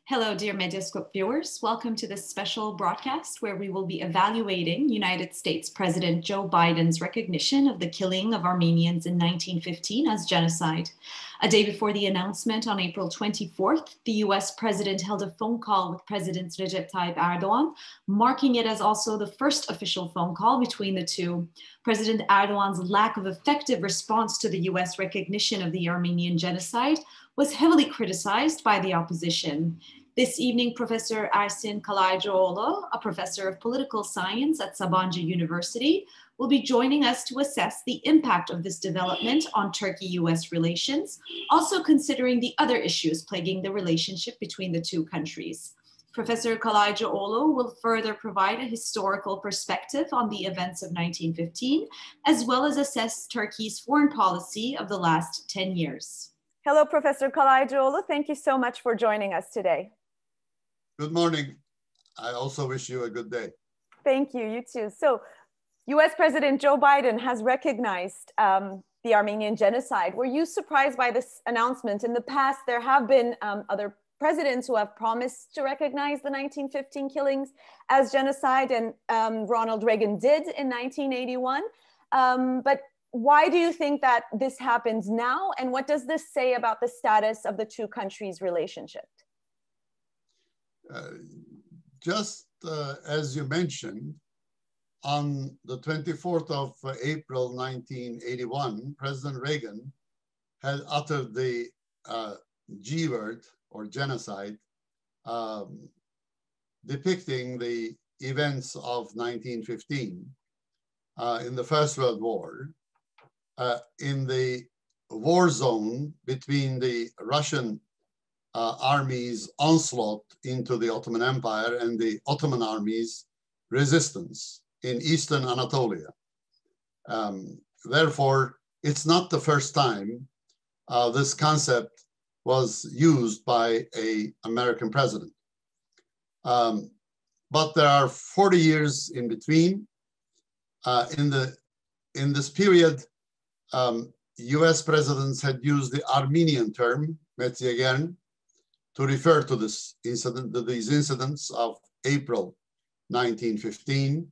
Hello, dear Medyascope viewers. Welcome to this special broadcast where we will be evaluating United States President Joe Biden's recognition of the killing of Armenians in 1915 as genocide. A day before the announcement on April 24th, the US president held a phone call with President Recep Tayyip Erdogan, marking it as also the first official phone call between the two. President Erdogan's lack of effective response to the US recognition of the Armenian genocide was heavily criticized by the opposition. This evening, Professor Ersin Kalaycıoğlu, a professor of political science at Sabancı University, will be joining us to assess the impact of this development on Turkey-US relations, also considering the other issues plaguing the relationship between the two countries. Professor Kalaycıoğlu will further provide a historical perspective on the events of 1915, as well as assess Turkey's foreign policy of the last 10 years. Hello, Professor Kalaycıoğlu. Thank you so much for joining us today. Good morning. I also wish you a good day. Thank you. You too. So, US President Joe Biden has recognized the Armenian genocide. Were you surprised by this announcement? In the past, there have been other presidents who have promised to recognize the 1915 killings as genocide, and Ronald Reagan did in 1981. But why do you think that this happens now? And what does this say about the status of the two countries' relationship? As you mentioned, on the 24th of April 1981, President Reagan had uttered the G word, or genocide, depicting the events of 1915 in the First World War, in the war zone between the Russian army's onslaught into the Ottoman Empire and the Ottoman army's resistance in Eastern Anatolia. Therefore, it's not the first time this concept was used by an American president. But there are 40 years in between. In this period, US presidents had used the Armenian term, Medyascope, to refer to this incident, to these incidents of April 1915.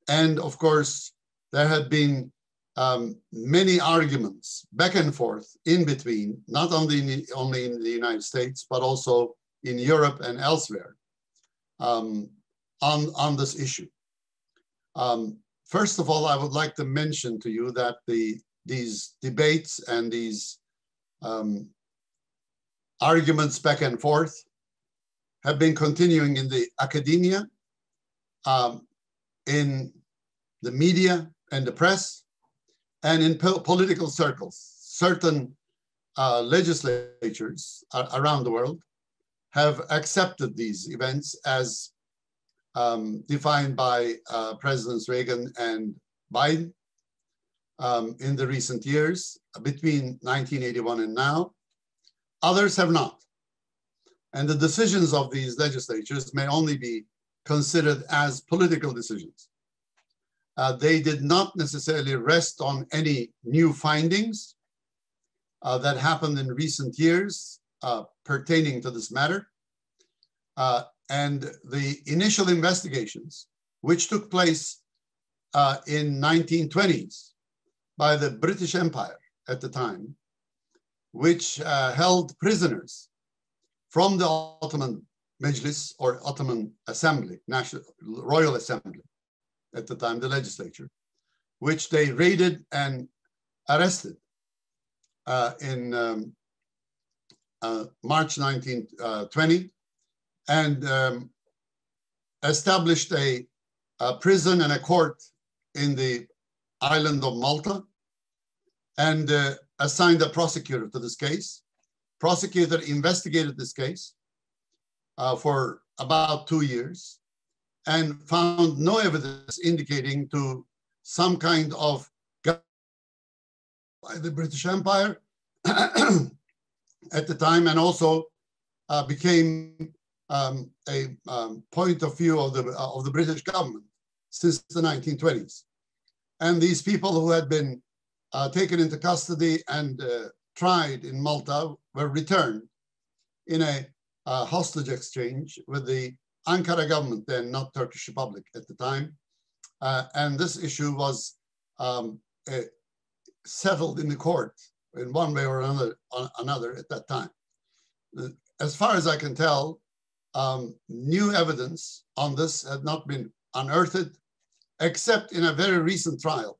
And of course, there had been many arguments back and forth in between, not only in the United States, but also in Europe and elsewhere on this issue. First of all, I would like to mention to you that these debates and these arguments back and forth have been continuing in the academia, in the media and the press, and in political circles. Certain legislatures around the world have accepted these events as defined by Presidents Reagan and Biden in the recent years, between 1981 and now. Others have not. And the decisions of these legislatures may only be considered as political decisions. They did not necessarily rest on any new findings that happened in recent years pertaining to this matter. And the initial investigations, which took place in 1920s by the British Empire at the time, which held prisoners from the Ottoman Meclis, or Ottoman Assembly, Royal Assembly at the time, the legislature, which they raided and arrested in March 1920, and established a prison and a court in the island of Malta, and assigned a prosecutor to this case. Prosecutor investigated this case for about 2 years and found no evidence indicating to some kind of by the British Empire at the time, and also became a point of view of the British government since the 1920s. And these people who had been taken into custody and tried in Malta were returned in a hostage exchange with the Ankara government, then not Turkish Republic at the time. And this issue was settled in the court in one way or another at that time. As far as I can tell, new evidence on this had not been unearthed, except in a very recent trial,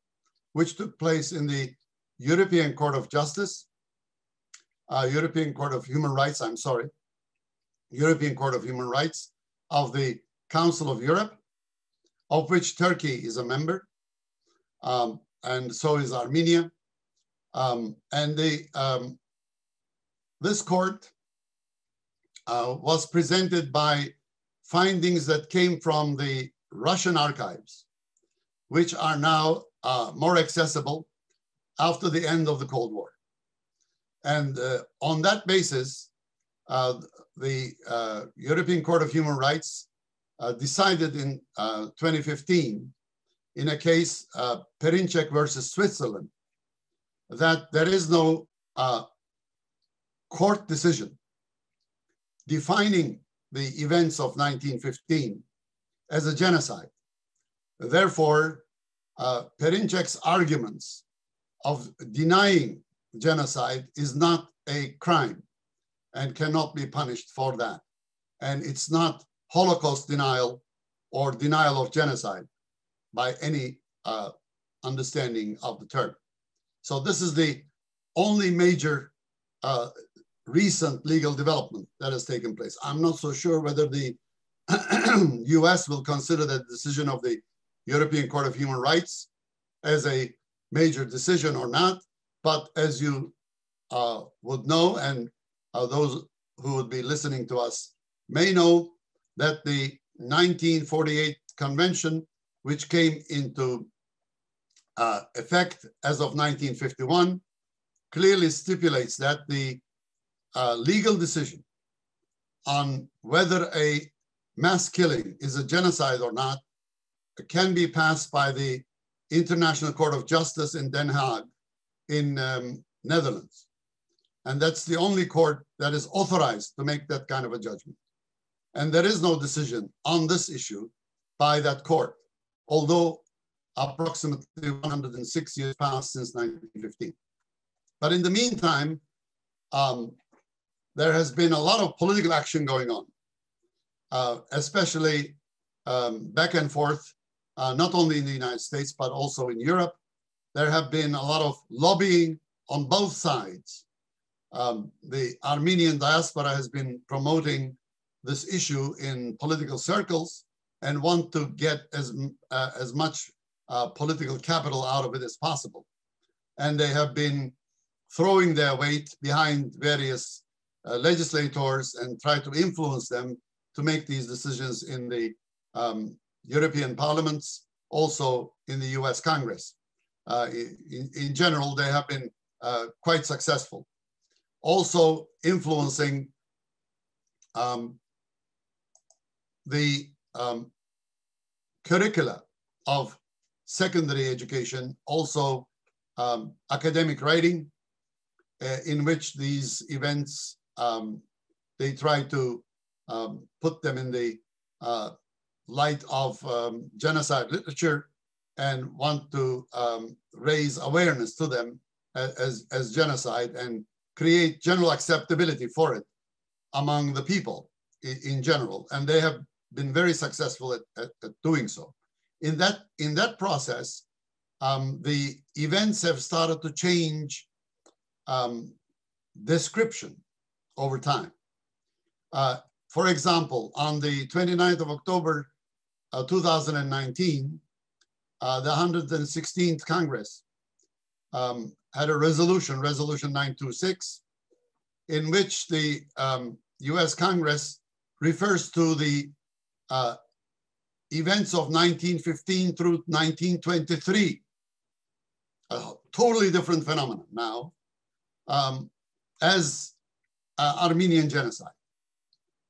which took place in the European Court of Justice, European Court of Human Rights, I'm sorry, European Court of Human Rights of the Council of Europe, of which Turkey is a member, and so is Armenia. This court was presented by findings that came from the Russian archives, which are now more accessible after the end of the Cold War. And on that basis, the European Court of Human Rights decided in 2015, in a case, Perinçek versus Switzerland, that there is no court decision defining the events of 1915 as a genocide. Therefore, Perinçek's arguments of denying genocide is not a crime and cannot be punished for that. And it's not Holocaust denial or denial of genocide by any understanding of the term. So this is the only major recent legal development that has taken place. I'm not so sure whether the US will consider that decision of the European Court of Human Rights as a major decision or not, but as you would know, and those who would be listening to us may know, that the 1948 convention, which came into effect as of 1951, clearly stipulates that the legal decision on whether a mass killing is a genocide or not can be passed by the International Court of Justice in Den Haag in Netherlands. And that's the only court that is authorized to make that kind of a judgment. And there is no decision on this issue by that court, although approximately 106 years passed since 1915. But in the meantime, there has been a lot of political action going on, especially back and forth, not only in the United States, but also in Europe. There have been a lot of lobbying on both sides. The Armenian diaspora has been promoting this issue in political circles and want to get as much political capital out of it as possible. And they have been throwing their weight behind various legislators and try to influence them to make these decisions in the European parliaments, also in the US Congress. In general, they have been quite successful. Also influencing the curricula of secondary education, also academic writing, in which these events, they try to put them in the light of genocide literature and want to raise awareness to them as genocide and create general acceptability for it among the people in general. And they have been very successful at doing so. In that process, the events have started to change description over time. For example, on the 29th of October 2019, the 116th Congress had a resolution, Resolution 926, in which the US Congress refers to the events of 1915 through 1923, a totally different phenomenon now, as Armenian genocide.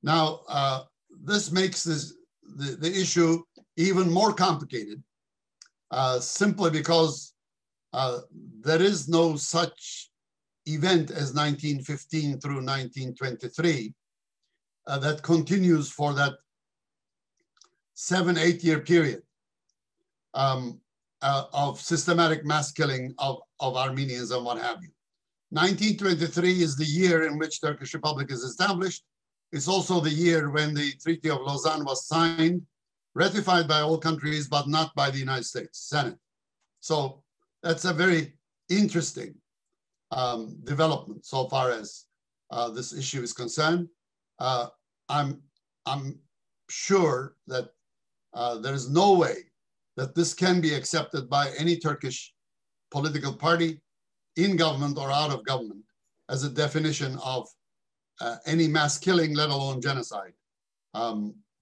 Now, this makes the issue even more complicated, simply because there is no such event as 1915 through 1923. that continues for that 7-8 year period of systematic mass killing of Armenians and what have you. 1923 is the year in which Turkish Republic is established. It's also the year when the Treaty of Lausanne was signed, ratified by all countries, but not by the United States Senate. So that's a very interesting development so far as this issue is concerned. I'm sure that there is no way that this can be accepted by any Turkish political party in government or out of government as a definition of any mass killing, let alone genocide,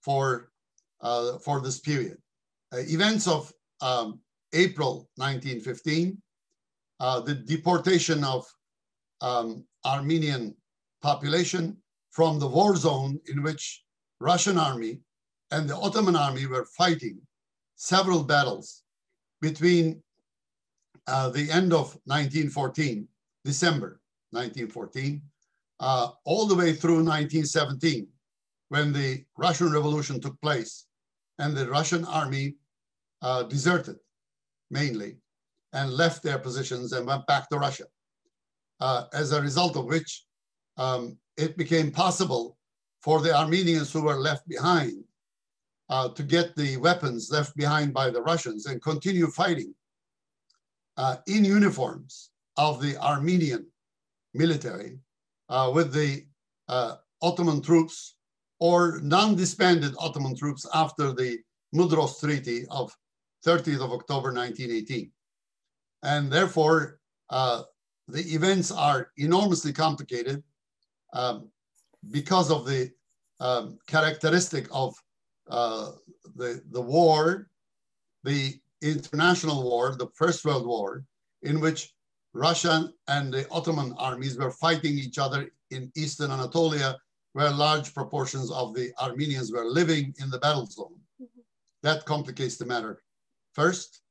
for this period. Events of April 1915, the deportation of Armenian population from the war zone in which Russian army and the Ottoman army were fighting several battles between the end of 1914, December 1914, all the way through 1917, when the Russian Revolution took place and the Russian army deserted mainly and left their positions and went back to Russia. As a result of which, it became possible for the Armenians who were left behind to get the weapons left behind by the Russians and continue fighting in uniforms of the Armenian military with the Ottoman troops or non-disbanded Ottoman troops after the Mudros Treaty of 30th of October 1918. And therefore, the events are enormously complicated because of the characteristic of the war, the international war, the First World War, in which Russia and the Ottoman armies were fighting each other in Eastern Anatolia, where large proportions of the Armenians were living in the battle zone. That complicates the matter first.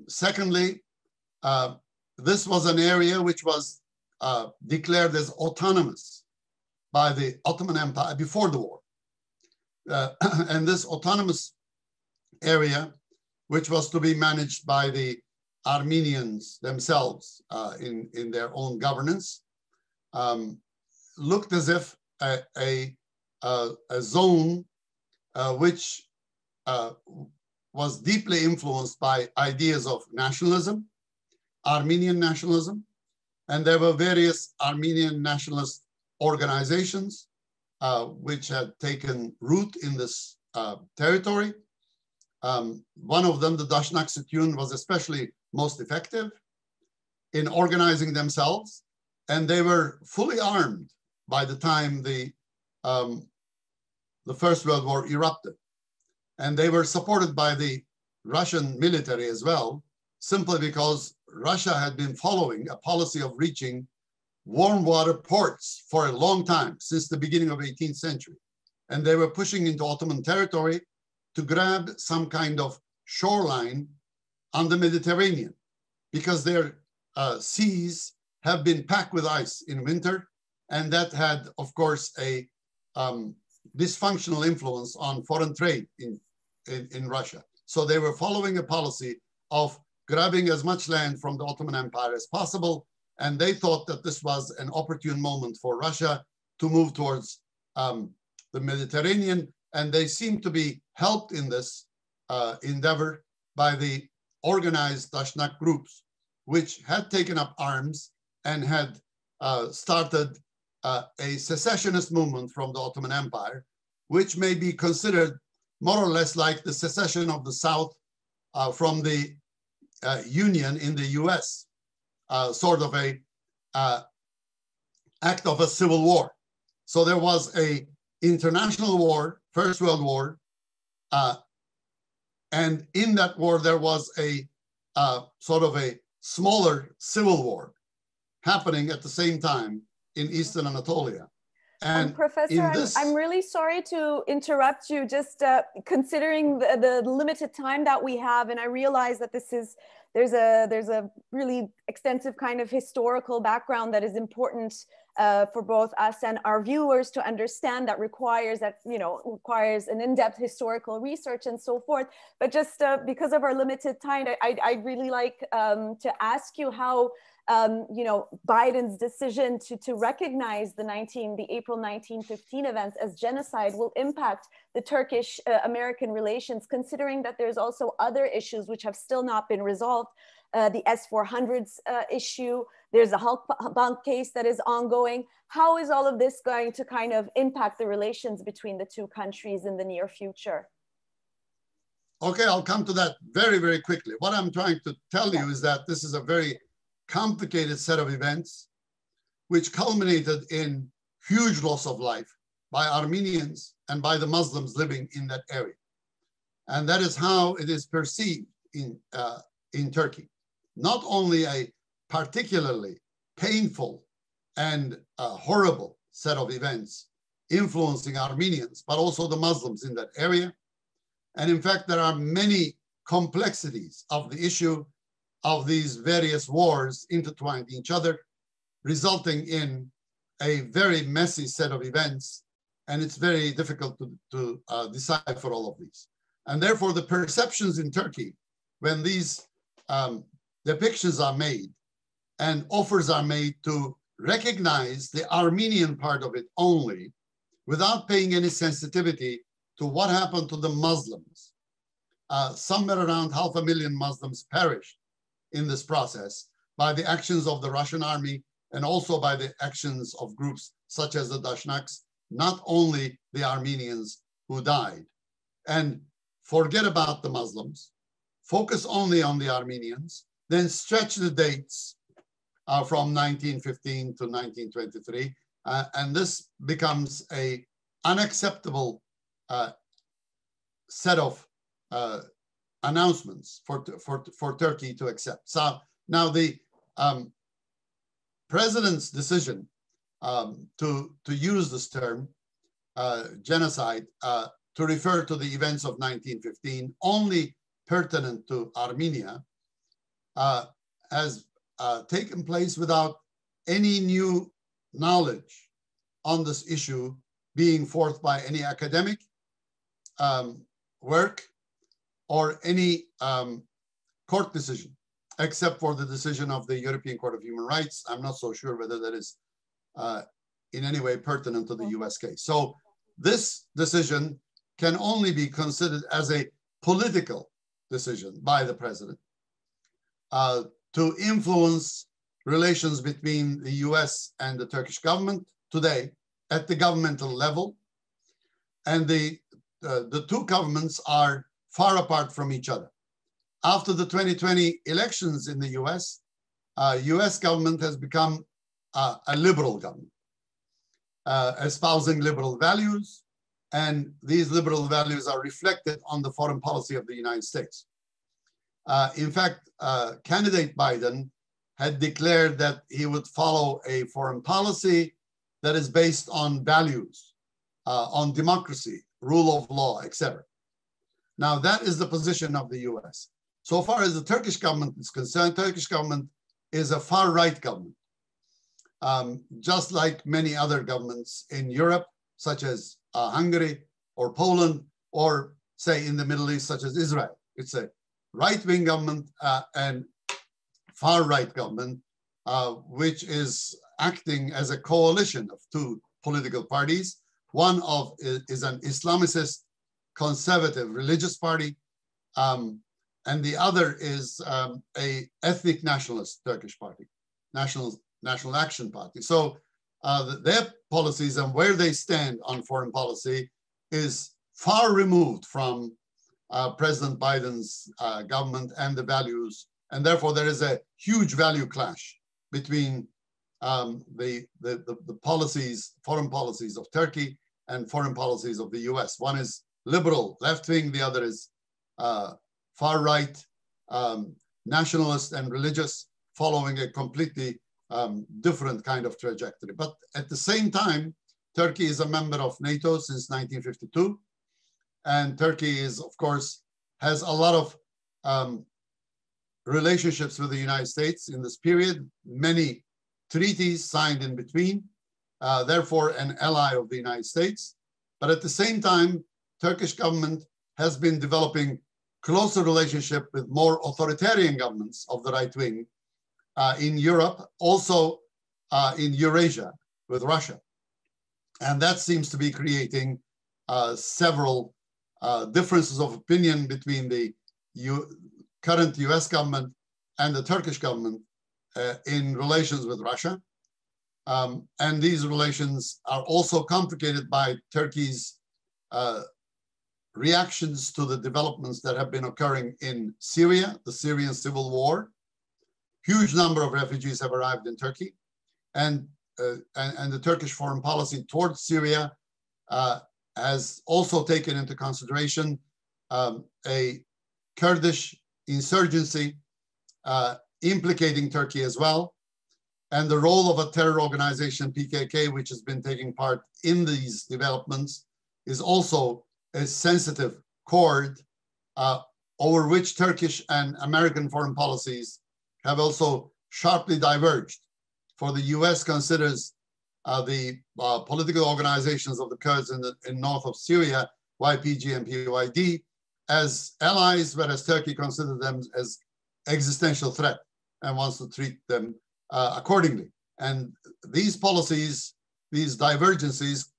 Secondly, this was an area which was declared as autonomous by the Ottoman Empire before the war. And this autonomous area, which was to be managed by the Armenians themselves in their own governance, looked as if a zone which was deeply influenced by ideas of nationalism, Armenian nationalism, and there were various Armenian nationalist organizations which had taken root in this territory. One of them, the Dashnak Sütun, was especially most effective in organizing themselves, and they were fully armed by the time the First World War erupted. And they were supported by the Russian military as well, simply because Russia had been following a policy of reaching warm water ports for a long time, since the beginning of the 18th century. And they were pushing into Ottoman territory to grab some kind of shoreline on the Mediterranean, because their seas have been packed with ice in winter, and that had, of course, a dysfunctional influence on foreign trade in Russia. So they were following a policy of grabbing as much land from the Ottoman Empire as possible, and they thought that this was an opportune moment for Russia to move towards the Mediterranean, and they seemed to be helped in this endeavor by the organized Dashnak groups, which had taken up arms and had started a secessionist movement from the Ottoman Empire, which may be considered more or less like the secession of the South from the Union in the US, sort of a act of a civil war. So there was a international war, First World War, and in that war there was a sort of a smaller civil war happening at the same time in Eastern Anatolia. And Professor, I'm really sorry to interrupt you, just considering the limited time that we have. And I realize that there's a really extensive kind of historical background that is important for both us and our viewers to understand, that requires an in-depth historical research and so forth. But just because of our limited time, I'd really like to ask you how Biden's decision to recognize the April 1915 events as genocide will impact the Turkish-American relations, considering that there's also other issues which have still not been resolved. The S-400s issue, there's a Halkbank case that is ongoing. How is all of this going to kind of impact the relations between the two countries in the near future? Okay, I'll come to that very, very quickly. What I'm trying to tell you is that this is a very complicated set of events which culminated in huge loss of life by Armenians and by the Muslims living in that area. And that is how it is perceived in Turkey. Not only a particularly painful and horrible set of events influencing Armenians, but also the Muslims in that area. And in fact, there are many complexities of the issue of these various wars intertwined in each other, resulting in a very messy set of events. And it's very difficult to decipher all of these. And therefore, the perceptions in Turkey, when these depictions are made and offers are made to recognize the Armenian part of it only, without paying any sensitivity to what happened to the Muslims. Somewhere around 500,000 Muslims perished in this process by the actions of the Russian army and also by the actions of groups such as the Dashnaks, not only the Armenians who died. And forget about the Muslims, focus only on the Armenians, then stretch the dates from 1915 to 1923. And this becomes an unacceptable set of announcements for Turkey to accept. So now the president's decision to use this term, genocide, to refer to the events of 1915, only pertinent to Armenia, has taken place without any new knowledge on this issue being forth by any academic work or any court decision, except for the decision of the European Court of Human Rights. I'm not so sure whether that is in any way pertinent to the US case. So this decision can only be considered as a political decision by the president to influence relations between the US and the Turkish government today at the governmental level. And the two governments are far apart from each other. After the 2020 elections in the US, US government has become a liberal government, espousing liberal values, and these liberal values are reflected on the foreign policy of the United States. In fact, candidate Biden had declared that he would follow a foreign policy that is based on values, on democracy, rule of law, etc. Now, that is the position of the US. So far as the Turkish government is concerned, Turkish government is a far-right government, just like many other governments in Europe, such as Hungary or Poland, or say in the Middle East, such as Israel. It's a right-wing government and far-right government, which is acting as a coalition of two political parties. One is an Islamicist, conservative religious party, and the other is a ethnic nationalist Turkish party, National Action Party. So their policies and where they stand on foreign policy is far removed from President Biden's government and the values, and therefore there is a huge value clash between the policies, foreign policies of Turkey and foreign policies of the US. One is liberal, left-wing, the other is far-right, nationalist and religious, following a completely different kind of trajectory. But at the same time, Turkey is a member of NATO since 1952. And Turkey is, of course, has a lot of relationships with the United States in this period, many treaties signed in between, therefore an ally of the United States. But at the same time, Turkish government has been developing closer relationship with more authoritarian governments of the right wing in Europe, also in Eurasia with Russia. And that seems to be creating several differences of opinion between the current US government and the Turkish government in relations with Russia. And these relations are also complicated by Turkey's reactions to the developments that have been occurring in Syria, the Syrian civil war. Huge number of refugees have arrived in Turkey, and the Turkish foreign policy towards Syria has also taken into consideration a Kurdish insurgency implicating Turkey as well, and the role of a terror organization, PKK, which has been taking part in these developments, is also a sensitive chord over which Turkish and American foreign policies have also sharply diverged. For the US considers the political organizations of the Kurds in north of Syria, YPG and PYD, as allies, whereas Turkey considers them as existential threat and wants to treat them accordingly. And these policies, these divergences,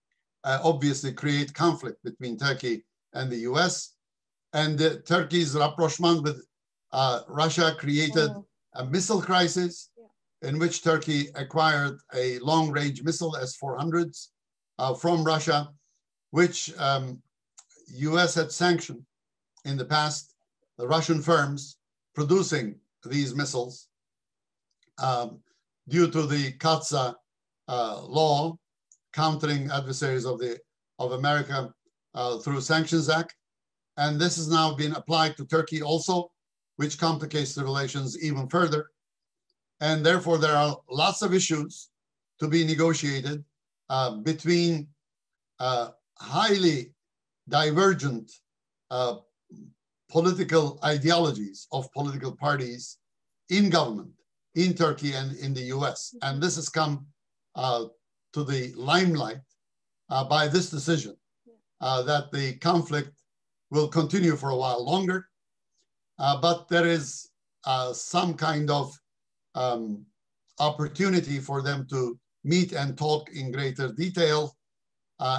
obviously create conflict between Turkey and the US. And Turkey's rapprochement with Russia created a missile crisis in which Turkey acquired a long-range missile, S-400s, from Russia, which US had sanctioned in the past, the Russian firms producing these missiles due to the CAATSA law, countering adversaries of America through Sanctions Act. And this has now been applied to Turkey also, which complicates the relations even further. And therefore, there are lots of issues to be negotiated between highly divergent political ideologies of political parties in government, in Turkey and in the US. And this has come to the limelight by this decision that the conflict will continue for a while longer. But there is some kind of opportunity for them to meet and talk in greater detail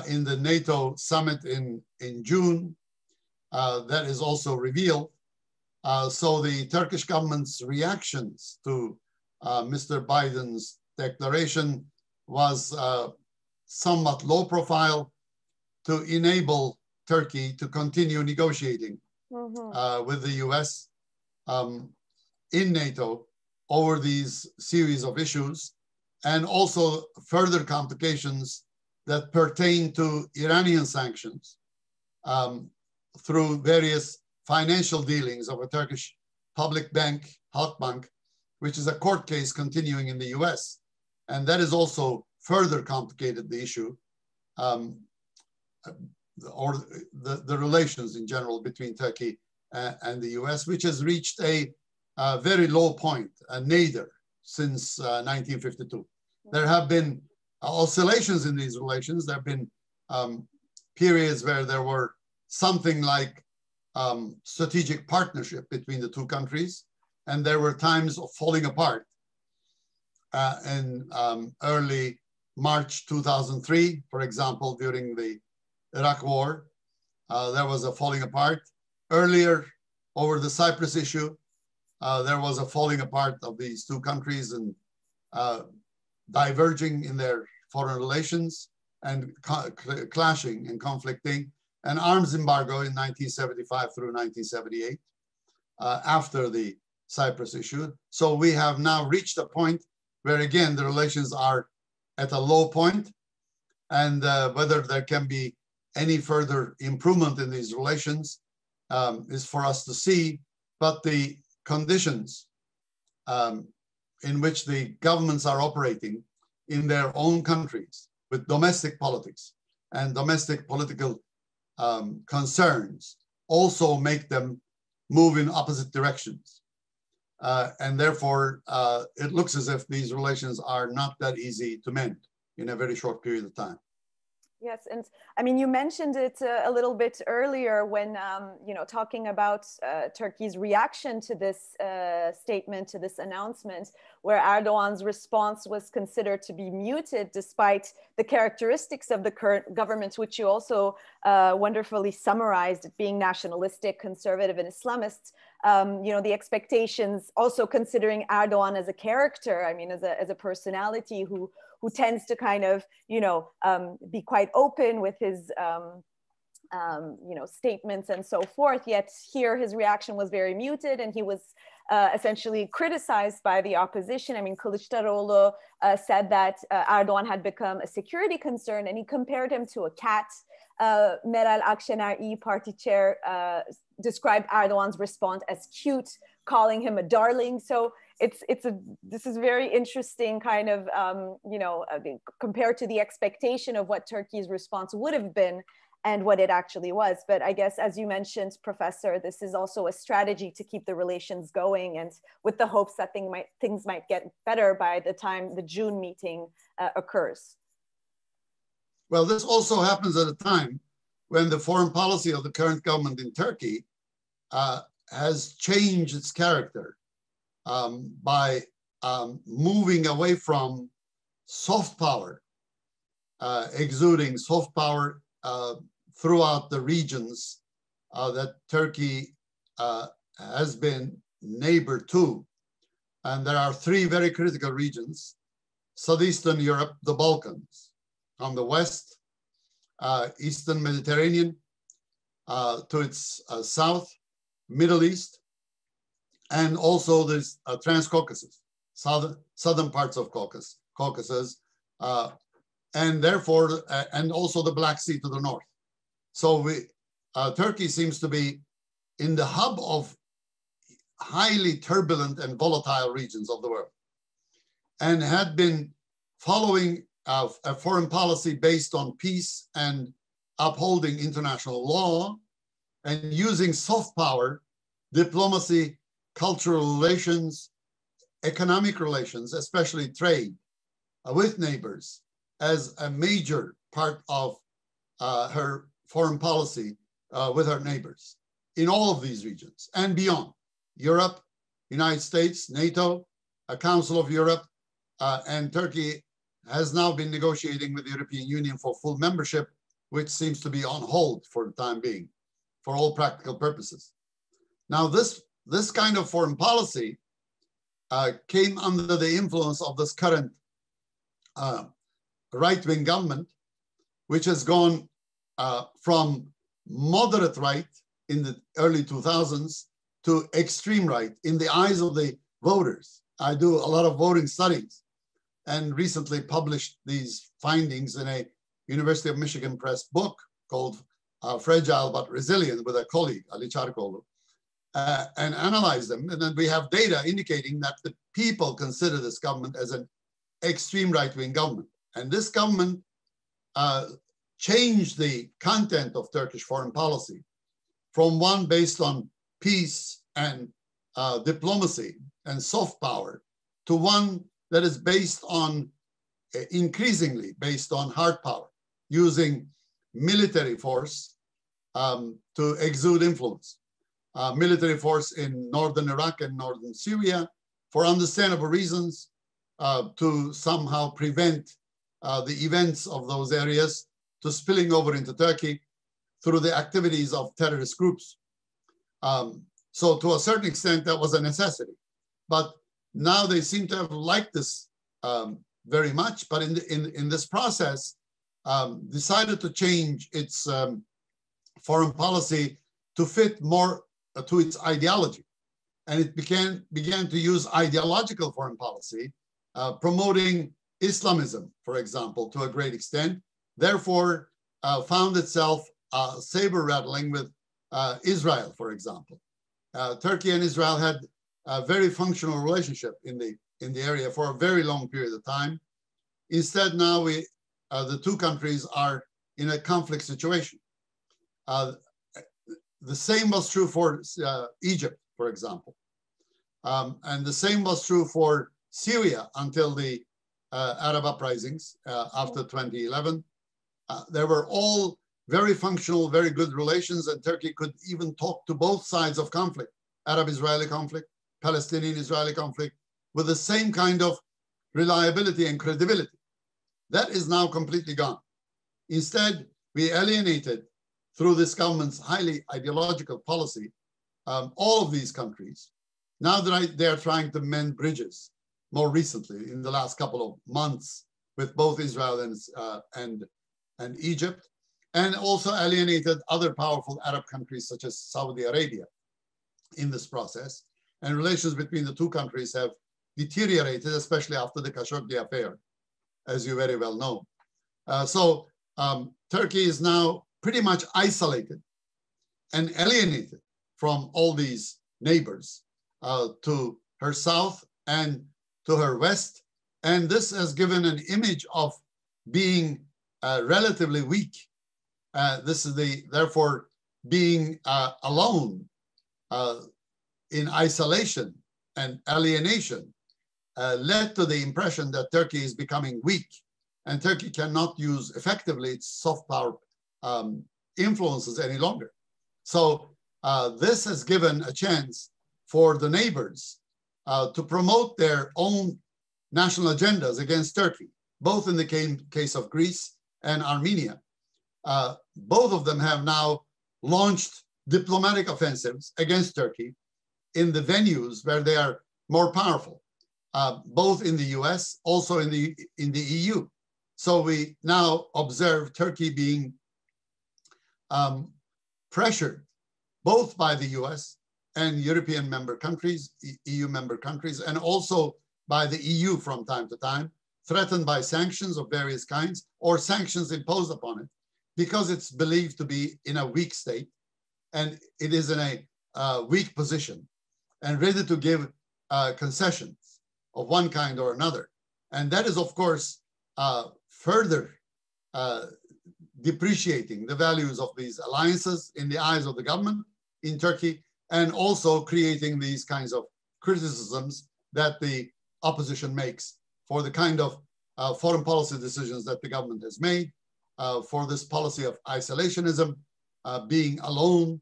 in the NATO summit in June. That is also revealed. So the Turkish government's reactions to Mr. Biden's declaration was somewhat low profile to enable Turkey to continue negotiating with the US in NATO over these series of issues, and also further complications that pertain to Iranian sanctions through various financial dealings of a Turkish public bank, Halkbank, which is a court case continuing in the US. And that has also further complicated the issue or the relations in general between Turkey and the US, which has reached a very low point, a nadir, since 1952. There have been oscillations in these relations. There have been periods where there were something like strategic partnership between the two countries, and there were times of falling apart. In early March 2003, for example, during the Iraq War, there was a falling apart. Earlier, over the Cyprus issue, there was a falling apart of these two countries and diverging in their foreign relations and clashing and conflicting, an arms embargo in 1975 through 1978 after the Cyprus issue. So we have now reached a point where, again, the relations are at a low point, and whether there can be any further improvement in these relations is for us to see. But the conditions in which the governments are operating in their own countries with domestic politics, and domestic political concerns also make them move in opposite directions. And therefore, it looks as if these relations are not that easy to mend in a very short period of time. Yes, and I mean, you mentioned it a little bit earlier when, you know, talking about Turkey's reaction to this statement, to this announcement, where Erdogan's response was considered to be muted despite the characteristics of the current government, which you also wonderfully summarized, being nationalistic, conservative, and Islamist. You know, the expectations, also considering Erdogan as a character, I mean, as a personality who tends to kind of, you know, be quite open with his, you know, statements and so forth. Yet here his reaction was very muted, and he was essentially criticized by the opposition. I mean, Kılıçdaroğlu said that Erdogan had become a security concern, and he compared him to a cat. Meral Akşener, İYİ Party chair, described Erdogan's response as cute, calling him a darling. So this is very interesting kind of, you know, compared to the expectation of what Turkey's response would have been and what it actually was. But I guess, as you mentioned, Professor, this is also a strategy to keep the relations going, and with the hopes that things might get better by the time the June meeting occurs. Well, this also happens at a time when the foreign policy of the current government in Turkey has changed its character by moving away from soft power, exuding soft power throughout the regions that Turkey has been neighbor to. And there are three very critical regions: Southeastern Europe, the Balkans; on the west, Eastern Mediterranean, to its south, Middle East, and also there's Trans-Caucasus, southern parts of Caucasus, and therefore, and also the Black Sea to the north. So Turkey seems to be in the hub of highly turbulent and volatile regions of the world, and had been following a foreign policy based on peace and upholding international law, and using soft power, diplomacy, cultural relations, economic relations, especially trade with neighbors, as a major part of her foreign policy with her neighbors in all of these regions and beyond. Europe, United States, NATO, a Council of Europe, and Turkey has now been negotiating with the European Union for full membership, which seems to be on hold for the time being, for all practical purposes. Now, this kind of foreign policy came under the influence of this current right-wing government, which has gone from moderate right in the early 2000s to extreme right in the eyes of the voters. I do a lot of voting studies, and recently published these findings in a University of Michigan Press book called Fragile but Resilient with a colleague, Ali Çarkoğlu, and analyze them. And then we have data indicating that the people consider this government as an extreme right-wing government. And this government changed the content of Turkish foreign policy from one based on peace and diplomacy and soft power to one that is based on, increasingly based on hard power, using military force to exude influence. Military force in northern Iraq and northern Syria, for understandable reasons, to somehow prevent the events of those areas to spilling over into Turkey through the activities of terrorist groups. So to a certain extent, that was a necessity. But now they seem to have liked this very much, but in this process, decided to change its foreign policy to fit more to its ideology. And it began to use ideological foreign policy, promoting Islamism, for example, to a great extent, therefore found itself saber rattling with Israel, for example. Turkey and Israel had a very functional relationship in the area for a very long period of time. Instead, now we the two countries are in a conflict situation. The same was true for Egypt, for example. And the same was true for Syria until the Arab uprisings after 2011. There were all very functional, very good relations, and Turkey could even talk to both sides of conflict, Arab-Israeli conflict, Palestinian-Israeli conflict, with the same kind of reliability and credibility. That is now completely gone. Instead, we alienated, through this government's highly ideological policy, all of these countries. Now that they are trying to mend bridges, more recently, in the last couple of months, with both Israel and Egypt, and also alienated other powerful Arab countries such as Saudi Arabia in this process. And relations between the two countries have deteriorated, especially after the Khashoggi affair, as you very well know. So Turkey is now pretty much isolated and alienated from all these neighbors to her south and to her west. And this has given an image of being relatively weak. This is therefore being alone in isolation and alienation led to the impression that Turkey is becoming weak, and Turkey cannot use effectively its soft power influences any longer. So this has given a chance for the neighbors to promote their own national agendas against Turkey, both in the case of Greece and Armenia. Both of them have now launched diplomatic offensives against Turkey in the venues where they are more powerful, both in the US, also in the EU. So we now observe Turkey being pressured both by the US and European member countries, EU member countries, and also by the EU from time to time, threatened by sanctions of various kinds or sanctions imposed upon it, because it's believed to be in a weak state and it is in a weak position and ready to give concessions of one kind or another. And that is, of course, further depreciating the values of these alliances in the eyes of the government in Turkey, and also creating these kinds of criticisms that the opposition makes for the kind of foreign policy decisions that the government has made, for this policy of isolationism, being alone,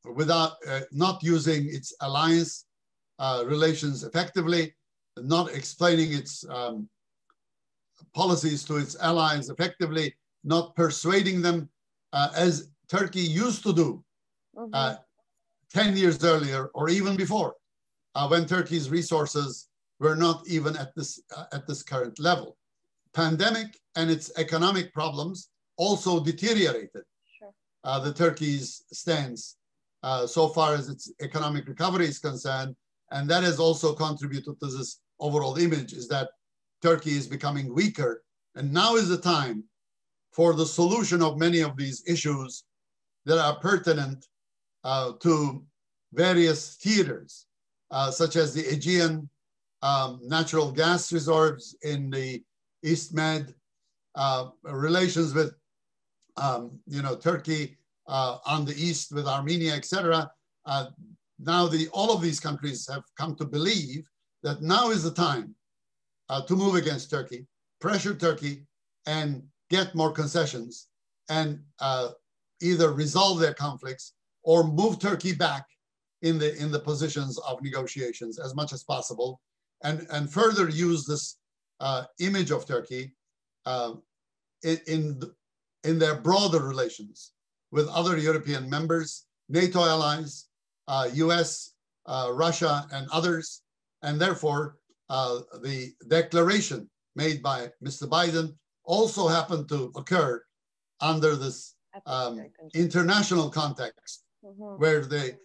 without not using its alliance relations effectively, not explaining its policies to its allies effectively, not persuading them as Turkey used to do 10 years earlier or even before, when Turkey's resources were not even at this current level. Pandemic and its economic problems also deteriorated the Turkey's stance so far as its economic recovery is concerned, and that has also contributed to this overall image, is that Turkey is becoming weaker, and now is the time for the solution of many of these issues that are pertinent to various theaters, such as the Aegean natural gas reserves in the East Med, relations with Turkey on the east with Armenia, etc. Now all of these countries have come to believe that now is the time to move against Turkey, pressure Turkey, and get more concessions, and either resolve their conflicts or move Turkey back in the positions of negotiations as much as possible, and further use this image of Turkey in their broader relations with other European members, NATO allies, US, Russia, and others. And therefore, the declaration made by Mr. Biden also happened to occur under this international context, where the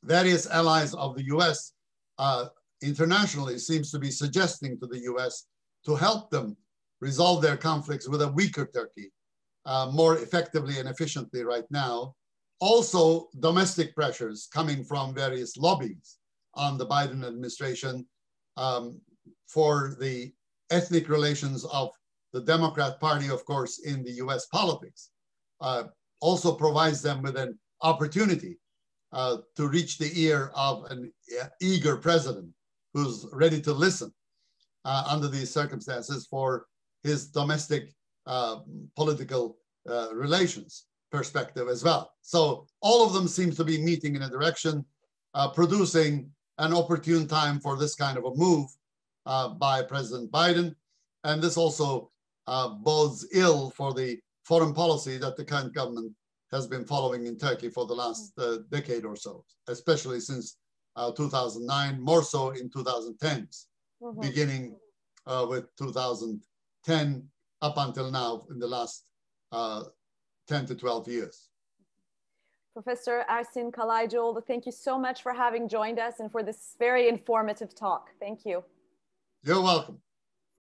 various allies of the US internationally seems to be suggesting to the US to help them resolve their conflicts with a weaker Turkey more effectively and efficiently right now. Also, domestic pressures coming from various lobbies on the Biden administration for the ethnic relations of the Democrat Party, of course, in the US politics, also provides them with an opportunity to reach the ear of an eager president who's ready to listen under these circumstances for his domestic political relations perspective as well. So all of them seem to be meeting in a direction, producing an opportune time for this kind of a move by President Biden. And this also bodes ill for the foreign policy that the current government has been following in Turkey for the last decade or so, especially since 2009, more so in 2010s, beginning with 2010 up until now in the last 10 to 12 years. Professor Ersin Kalaycıoğlu, thank you so much for having joined us and for this very informative talk. Thank you. You're welcome.